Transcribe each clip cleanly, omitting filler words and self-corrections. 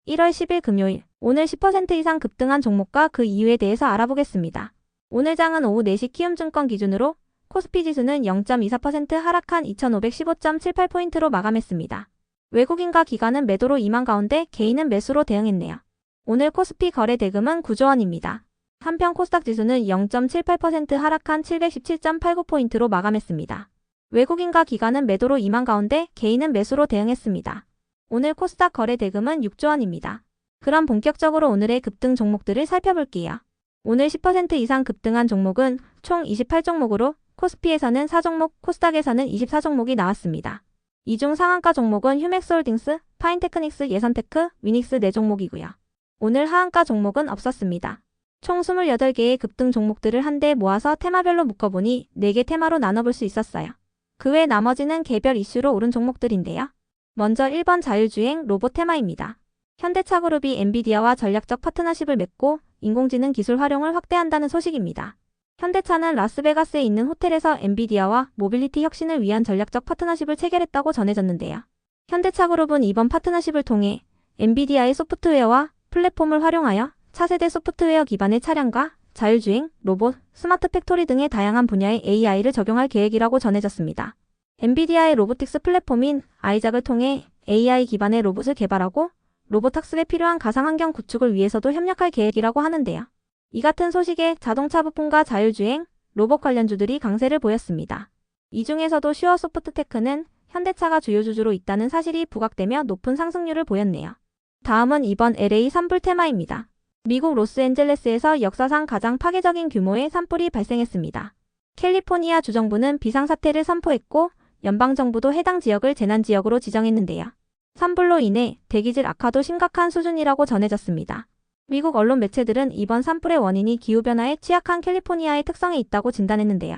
1월 10일 금요일, 오늘 10% 이상 급등한 종목과 그 이유에 대해서 알아보겠습니다. 오늘 장은 오후 4시 키움증권 기준으로 코스피 지수는 0.24% 하락한 2515.78포인트로 마감했습니다. 외국인과 기관은 매도로 임한 가운데 개인은 매수로 대응했네요. 오늘 코스피 거래 대금은 9조 원입니다. 한편 코스닥 지수는 0.78% 하락한 717.89포인트로 마감했습니다. 외국인과 기관은 매도로 임한 가운데 개인은 매수로 대응했습니다. 오늘 코스닥 거래 대금은 6조 원입니다. 그럼 본격적으로 오늘의 급등 종목들을 살펴볼게요. 오늘 10% 이상 급등한 종목은 총 28종목으로 코스피에서는 4종목, 코스닥에서는 24종목이 나왔습니다. 이 중 상한가 종목은 휴맥스홀딩스, 파인테크닉스, 예선테크, 위닉스 4종목이고요. 오늘 하한가 종목은 없었습니다. 총 28개의 급등 종목들을 한데 모아서 테마별로 묶어보니 4개 테마로 나눠볼 수 있었어요. 그 외 나머지는 개별 이슈로 오른 종목들인데요. 먼저 1번 자율주행 로봇 테마입니다. 현대차그룹이 엔비디아와 전략적 파트너십을 맺고 인공지능 기술 활용을 확대한다는 소식입니다. 현대차는 라스베가스에 있는 호텔에서 엔비디아와 모빌리티 혁신을 위한 전략적 파트너십을 체결했다고 전해졌는데요. 현대차그룹은 이번 파트너십을 통해 엔비디아의 소프트웨어와 플랫폼을 활용하여 차세대 소프트웨어 기반의 차량과 자율주행, 로봇, 스마트 팩토리 등의 다양한 분야의 AI를 적용할 계획이라고 전해졌습니다. 엔비디아의 로보틱스 플랫폼인 아이작을 통해 AI 기반의 로봇을 개발하고 로봇 학습에 필요한 가상환경 구축을 위해서도 협력할 계획이라고 하는데요. 이 같은 소식에 자동차 부품과 자율주행, 로봇 관련주들이 강세를 보였습니다. 이 중에서도 슈어소프트테크는 현대차가 주요 주주로 있다는 사실이 부각되며 높은 상승률을 보였네요. 다음은 이번 LA 산불 테마입니다. 미국 로스앤젤레스에서 역사상 가장 파괴적인 규모의 산불이 발생했습니다. 캘리포니아 주정부는 비상사태를 선포했고 연방정부도 해당 지역을 재난지역으로 지정했는데요. 산불로 인해 대기질 악화도 심각한 수준이라고 전해졌습니다. 미국 언론 매체들은 이번 산불의 원인이 기후변화에 취약한 캘리포니아의 특성에 있다고 진단했는데요.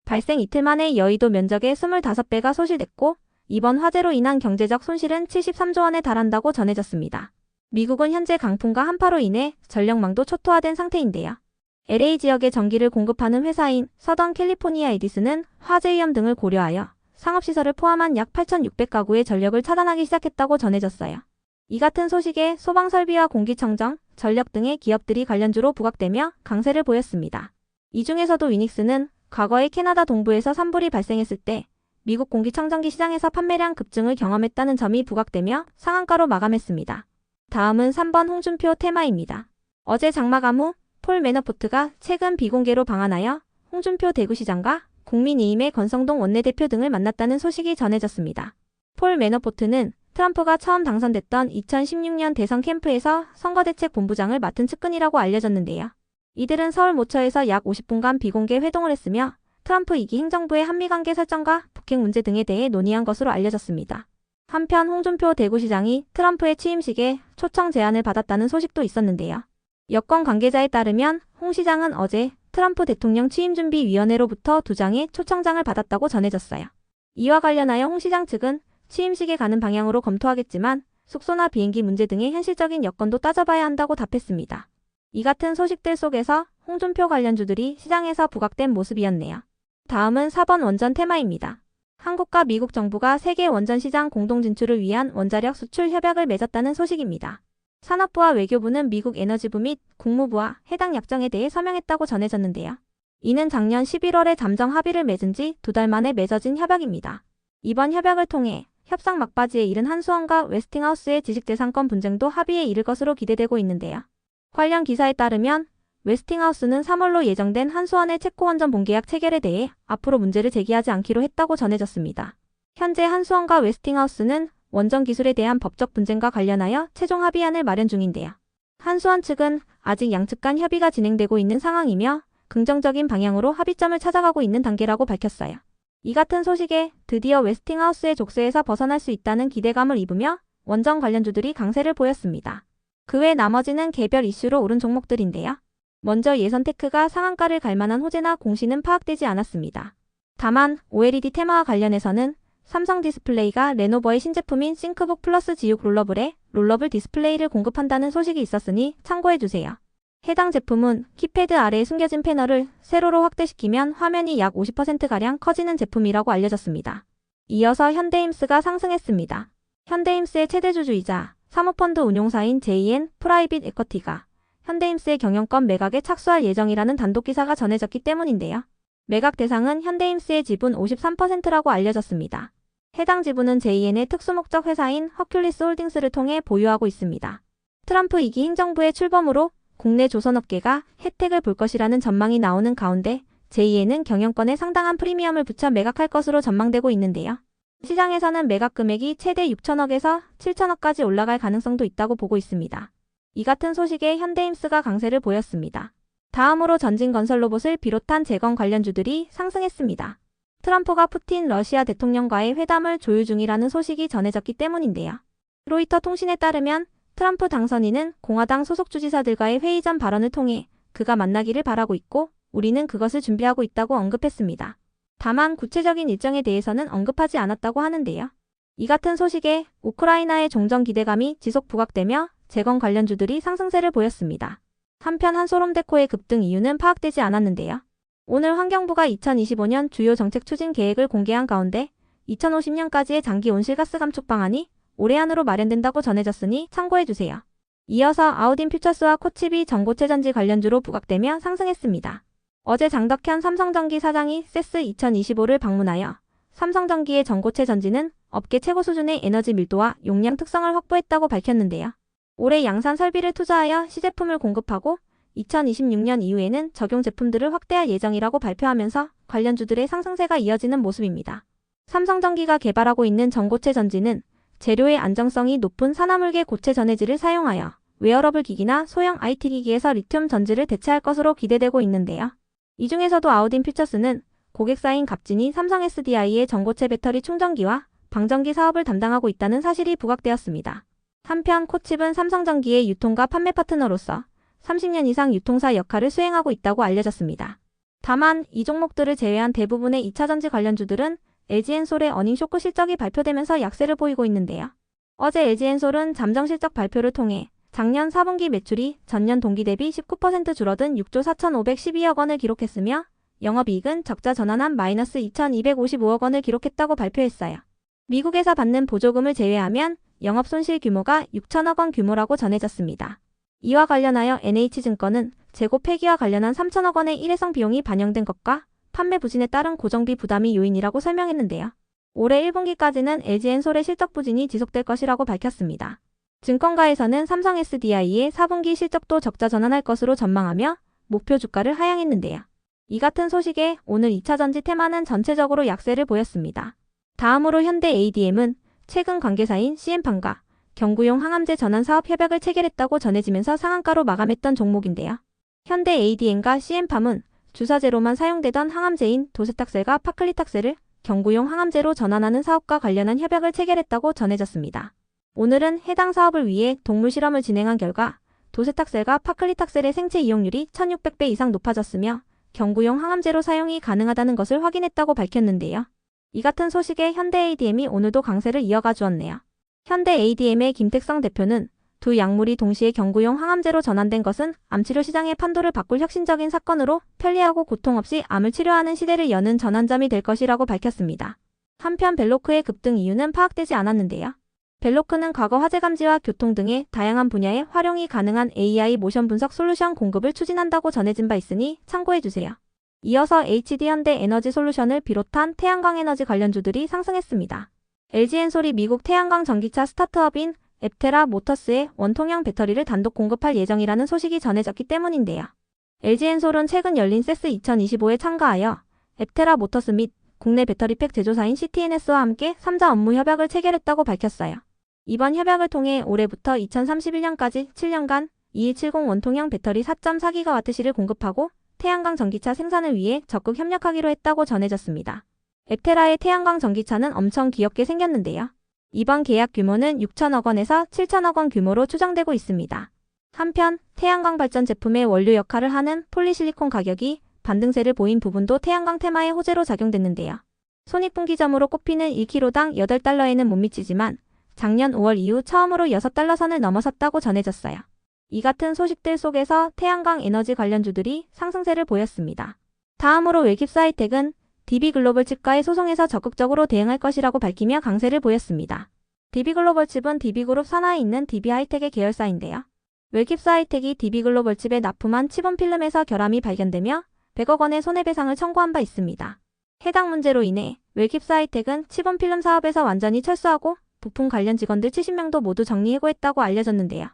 발생 이틀 만에 여의도 면적의 25배가 소실됐고 이번 화재로 인한 경제적 손실은 73조 원에 달한다고 전해졌습니다. 미국은 현재 강풍과 한파로 인해 전력망도 초토화된 상태인데요. LA 지역에 전기를 공급하는 회사인 서던 캘리포니아 에디슨은 화재 위험 등을 고려하여 상업시설을 포함한 약 8,600가구의 전력을 차단하기 시작했다고 전해졌어요. 이 같은 소식에 소방설비와 공기청정, 전력 등의 기업들이 관련주로 부각되며 강세를 보였습니다. 이 중에서도 위닉스는 과거에 캐나다 동부에서 산불이 발생했을 때 미국 공기청정기 시장에서 판매량 급증을 경험했다는 점이 부각되며 상한가로 마감했습니다. 다음은 3번 홍준표 테마입니다. 어제 장마감 후 폴 매너포트가 최근 비공개로 방한하여 홍준표 대구시장과 국민의힘의 권성동 원내대표 등을 만났다는 소식이 전해졌습니다. 폴 매너포트는 트럼프가 처음 당선됐던 2016년 대선 캠프에서 선거대책본부장을 맡은 측근이라고 알려졌는데요. 이들은 서울 모처에서 약 50분간 비공개 회동을 했으며 트럼프 2기 행정부의 한미관계 설정과 북핵 문제 등에 대해 논의한 것으로 알려졌습니다. 한편 홍준표 대구시장이 트럼프의 취임식에 초청 제안을 받았다는 소식도 있었는데요. 여권 관계자에 따르면 홍 시장은 어제 트럼프 대통령 취임준비위원회로부터 2장의 초청장을 받았다고 전해졌어요. 이와 관련하여 홍 시장 측은 취임식에 가는 방향으로 검토하겠지만 숙소나 비행기 문제 등의 현실적인 여건도 따져봐야 한다고 답했습니다. 이 같은 소식들 속에서 홍준표 관련주들이 시장에서 부각된 모습이었네요. 다음은 4번 원전 테마입니다. 한국과 미국 정부가 세계 원전 시장 공동 진출을 위한 원자력 수출 협약을 맺었다는 소식입니다. 산업부와 외교부는 미국 에너지부 및 국무부와 해당 약정에 대해 서명했다고 전해졌는데요. 이는 작년 11월에 잠정 합의를 맺은 지 2달 만에 맺어진 협약입니다. 이번 협약을 통해 협상 막바지에 이른 한수원과 웨스팅하우스의 지식재산권 분쟁도 합의에 이를 것으로 기대되고 있는데요. 관련 기사에 따르면 웨스팅하우스는 3월로 예정된 한수원의 체코 원전 본계약 체결에 대해 앞으로 문제를 제기하지 않기로 했다고 전해졌습니다. 현재 한수원과 웨스팅하우스는 원전 기술에 대한 법적 분쟁과 관련하여 최종 합의안을 마련 중인데요. 한수원 측은 아직 양측 간 협의가 진행되고 있는 상황이며 긍정적인 방향으로 합의점을 찾아가고 있는 단계라고 밝혔어요. 이 같은 소식에 드디어 웨스팅하우스의 족쇄에서 벗어날 수 있다는 기대감을 입으며 원전 관련주들이 강세를 보였습니다. 그 외 나머지는 개별 이슈로 오른 종목들인데요. 먼저 예선테크가 상한가를 갈 만한 호재나 공시는 파악되지 않았습니다. 다만 OLED 테마와 관련해서는 삼성디스플레이가 레노버의 신제품인 싱크북 플러스 지육 롤러블에 롤러블 디스플레이를 공급한다는 소식이 있었으니 참고해주세요. 해당 제품은 키패드 아래에 숨겨진 패널을 세로로 확대시키면 화면이 약 50%가량 커지는 제품이라고 알려졌습니다. 이어서 현대임스가 상승했습니다. 현대임스의 최대 주주이자 사모펀드 운용사인 JN 프라이빗 에쿼티가 현대임스의 경영권 매각에 착수할 예정이라는 단독 기사가 전해졌기 때문인데요. 매각 대상은 현대임스의 지분 53%라고 알려졌습니다. 해당 지분은 JN의 특수목적 회사인 허큘리스 홀딩스를 통해 보유하고 있습니다. 트럼프 2기 행정부의 출범으로 국내 조선업계가 혜택을 볼 것이라는 전망이 나오는 가운데 JN은 경영권에 상당한 프리미엄을 붙여 매각할 것으로 전망되고 있는데요. 시장에서는 매각 금액이 최대 6천억에서 7천억까지 올라갈 가능성도 있다고 보고 있습니다. 이 같은 소식에 현대임스가 강세를 보였습니다. 다음으로 전진건설로봇을 비롯한 재건 관련주들이 상승했습니다. 트럼프가 푸틴 러시아 대통령과의 회담을 조율 중이라는 소식이 전해졌기 때문인데요. 로이터 통신에 따르면 트럼프 당선인은 공화당 소속 주지사들과의 회의 전 발언을 통해 그가 만나기를 바라고 있고 우리는 그것을 준비하고 있다고 언급했습니다. 다만 구체적인 일정에 대해서는 언급하지 않았다고 하는데요. 이 같은 소식에 우크라이나의 종전 기대감이 지속 부각되며 재건 관련주들이 상승세를 보였습니다. 한편 한솔홈데코의 급등 이유는 파악되지 않았는데요. 오늘 환경부가 2025년 주요 정책 추진 계획을 공개한 가운데 2050년까지의 장기 온실가스 감축 방안이 올해 안으로 마련된다고 전해졌으니 참고해주세요. 이어서 아우딘 퓨처스와 코치비 전고체 전지 관련주로 부각되며 상승했습니다. 어제 장덕현 삼성전기 사장이 세스 2025를 방문하여 삼성전기의 전고체 전지는 업계 최고 수준의 에너지 밀도와 용량 특성을 확보했다고 밝혔는데요. 올해 양산 설비를 투자하여 시제품을 공급하고 2026년 이후에는 적용 제품들을 확대할 예정이라고 발표하면서 관련주들의 상승세가 이어지는 모습입니다. 삼성전기가 개발하고 있는 전고체 전지는 재료의 안정성이 높은 산화물계 고체 전해질을 사용하여 웨어러블 기기나 소형 IT 기기에서 리튬 전지를 대체할 것으로 기대되고 있는데요. 이 중에서도 아우딘 퓨처스는 고객사인 갑진이 삼성 SDI의 전고체 배터리 충전기와 방전기 사업을 담당하고 있다는 사실이 부각되었습니다. 한편 코칩은 삼성전기의 유통과 판매 파트너로서 30년 이상 유통사 역할을 수행하고 있다고 알려졌습니다. 다만 이 종목들을 제외한 대부분의 2차전지 관련주들은 LG엔솔의 어닝 쇼크 실적이 발표되면서 약세를 보이고 있는데요. 어제 LG엔솔은 잠정 실적 발표를 통해 작년 4분기 매출이 전년 동기 대비 19% 줄어든 6조 4,512억 원을 기록했으며 영업이익은 적자 전환한 마이너스 2,255억 원을 기록했다고 발표했어요. 미국에서 받는 보조금을 제외하면 영업손실 규모가 6천억 원 규모라고 전해졌습니다. 이와 관련하여 NH증권은 재고 폐기와 관련한 3천억 원의 일회성 비용이 반영된 것과 판매 부진에 따른 고정비 부담이 요인이라고 설명했는데요. 올해 1분기까지는 LG엔솔의 실적 부진이 지속될 것이라고 밝혔습니다. 증권가에서는 삼성 SDI의 4분기 실적도 적자 전환할 것으로 전망하며 목표 주가를 하향했는데요. 이 같은 소식에 오늘 2차전지 테마는 전체적으로 약세를 보였습니다. 다음으로 현대 ADM은 최근 관계사인 CM팜과 경구용 항암제 전환 사업 협약을 체결했다고 전해지면서 상한가로 마감했던 종목인데요. 현대 ADM과 CM팜은 주사제로만 사용되던 항암제인 도세탁셀과 파클리탁셀을 경구용 항암제로 전환하는 사업과 관련한 협약을 체결했다고 전해졌습니다. 오늘은 해당 사업을 위해 동물 실험을 진행한 결과 도세탁셀과 파클리탁셀의 생체 이용률이 1600배 이상 높아졌으며 경구용 항암제로 사용이 가능하다는 것을 확인했다고 밝혔는데요. 이 같은 소식에 현대 ADM이 오늘도 강세를 이어가 주었네요. 현대 ADM의 김택성 대표는 두 약물이 동시에 경구용 항암제로 전환된 것은 암치료 시장의 판도를 바꿀 혁신적인 사건으로 편리하고 고통 없이 암을 치료하는 시대를 여는 전환점이 될 것이라고 밝혔습니다. 한편 벨로크의 급등 이유는 파악되지 않았는데요. 벨로크는 과거 화재 감지와 교통 등의 다양한 분야에 활용이 가능한 AI 모션 분석 솔루션 공급을 추진한다고 전해진 바 있으니 참고해주세요. 이어서 HD현대 에너지 솔루션을 비롯한 태양광 에너지 관련주들이 상승했습니다. LG엔솔이 미국 태양광 전기차 스타트업인 앱테라 모터스의 원통형 배터리를 단독 공급할 예정이라는 소식이 전해졌기 때문인데요. LG엔솔은 최근 열린 세스 2025에 참가하여 앱테라 모터스 및 국내 배터리팩 제조사인 CTNS와 함께 3자 업무 협약을 체결했다고 밝혔어요. 이번 협약을 통해 올해부터 2031년까지 7년간 2170 원통형 배터리 4.4GWh를 공급하고 태양광 전기차 생산을 위해 적극 협력하기로 했다고 전해졌습니다. 앱테라의 태양광 전기차는 엄청 귀엽게 생겼는데요. 이번 계약 규모는 6천억 원에서 7천억 원 규모로 추정되고 있습니다. 한편 태양광 발전 제품의 원료 역할을 하는 폴리실리콘 가격이 반등세를 보인 부분도 태양광 테마의 호재로 작용됐는데요. 손익분기점으로 꼽히는 1kg당 8달러에는 못 미치지만 작년 5월 이후 처음으로 6달러 선을 넘어섰다고 전해졌어요. 이 같은 소식들 속에서 태양광 에너지 관련주들이 상승세를 보였습니다. 다음으로 웰킵스하이텍은 DB글로벌 측과의 소송에서 적극적으로 대응할 것이라고 밝히며 강세를 보였습니다. DB글로벌칩은 DB그룹 산하에 있는 DB하이텍의 계열사인데요. 웰킵스 하이텍이 DB글로벌칩에 납품한 치본 필름에서 결함이 발견되며 100억 원의 손해배상을 청구한 바 있습니다. 해당 문제로 인해 웰킵스 하이텍은 치본 필름 사업에서 완전히 철수하고 부품 관련 직원들 70명도 모두 정리해고했다고 알려졌는데요.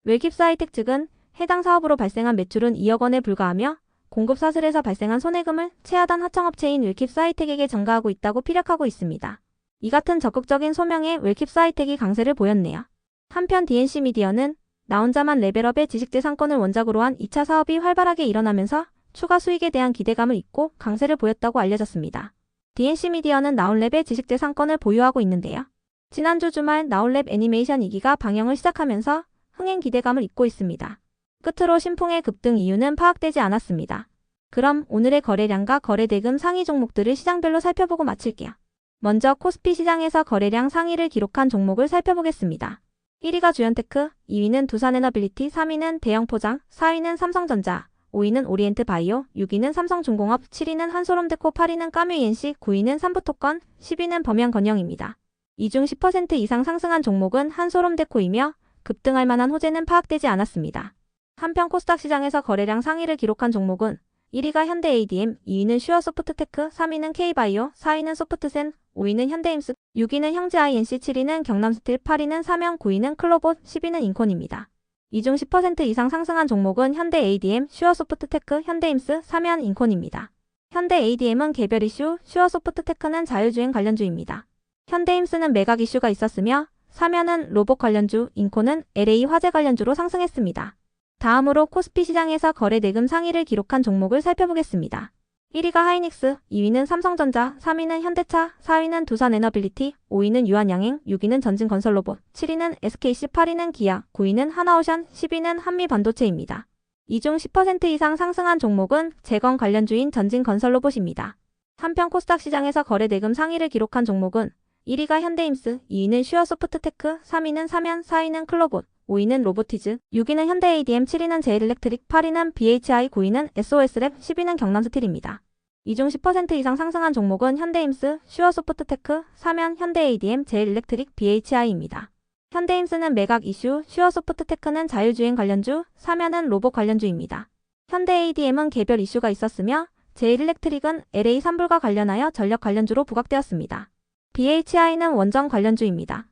웰킵스 하이텍 측은 해당 사업으로 발생한 매출은 2억 원에 불과하며 공급 사슬에서 발생한 손해금을 최하단 하청업체인 웰킵스 하이텍에게 전가하고 있다고 피력하고 있습니다. 이 같은 적극적인 소명에 웰킵스 하이텍이 강세를 보였네요. 한편 DNC 미디어는 나 혼자만 레벨업의 지식재산권을 원작으로 한 2차 사업이 활발하게 일어나면서 추가 수익에 대한 기대감을 잊고 강세를 보였다고 알려졌습니다. DNC 미디어는 나홀랩의 지식재산권을 보유하고 있는데요. 지난주 주말 나홀랩 애니메이션 2기가 방영을 시작하면서 흥행 기대감을 잊고 있습니다. 끝으로 신풍의 급등 이유는 파악되지 않았습니다. 그럼 오늘의 거래량과 거래대금 상위 종목들을 시장별로 살펴보고 마칠게요. 먼저 코스피 시장에서 거래량 상위를 기록한 종목을 살펴보겠습니다. 1위가 주연테크, 2위는 두산에너빌리티, 3위는 대형포장, 4위는 삼성전자, 5위는 오리엔트바이오, 6위는 삼성중공업, 7위는 한솔홈데코, 8위는 까뮤이엔씨, 9위는 삼부토건, 10위는 범양건영입니다. 이 중 10% 이상 상승한 종목은 한솔홈데코이며 급등할 만한 호재는 파악되지 않았습니다. 한편 코스닥 시장에서 거래량 상위를 기록한 종목은 1위가 현대ADM, 2위는 슈어소프트테크, 3위는 K바이오, 4위는 소프트센, 5위는 현대임스, 6위는 형제INC, 7위는 경남스틸, 8위는 삼영, 9위는 클로봇, 10위는 인콘입니다. 이 중 10% 이상 상승한 종목은 현대ADM, 슈어소프트테크, 현대임스, 삼연, 인콘입니다. 현대ADM은 개별 이슈, 슈어소프트테크는 자율주행 관련주입니다. 현대임스는 매각 이슈가 있었으며 삼연은 로봇 관련주, 인콘은 LA 화재 관련주로 상승했습니다. 다음으로 코스피 시장에서 거래대금 상위를 기록한 종목을 살펴보겠습니다. 1위가 하이닉스, 2위는 삼성전자, 3위는 현대차, 4위는 두산에너빌리티, 5위는 유한양행, 6위는 전진건설로봇, 7위는 SKC, 8위는 기아, 9위는 하나오션, 10위는 한미반도체입니다. 이 중 10% 이상 상승한 종목은 재건 관련주인 전진건설로봇입니다. 한편 코스닥 시장에서 거래대금 상위를 기록한 종목은 1위가 현대임스, 2위는 슈어소프트테크, 3위는 삼연, 4위는 클로봇, 5위는 로보티즈, 6위는 현대ADM, 7위는 제일일렉트릭, 8위는 BHI, 9위는 SOS랩, 10위는 경남스틸입니다. 이 중 10% 이상 상승한 종목은 현대임스, 슈어소프트테크, 삼연, 현대ADM, 제일일렉트릭, BHI입니다. 현대임스는 매각 이슈, 슈어소프트테크는 자율주행 관련주, 삼연은 로봇 관련주입니다. 현대ADM은 개별 이슈가 있었으며 제일일렉트릭은 LA 산불과 관련하여 전력 관련주로 부각되었습니다. BHI는 원전 관련주입니다.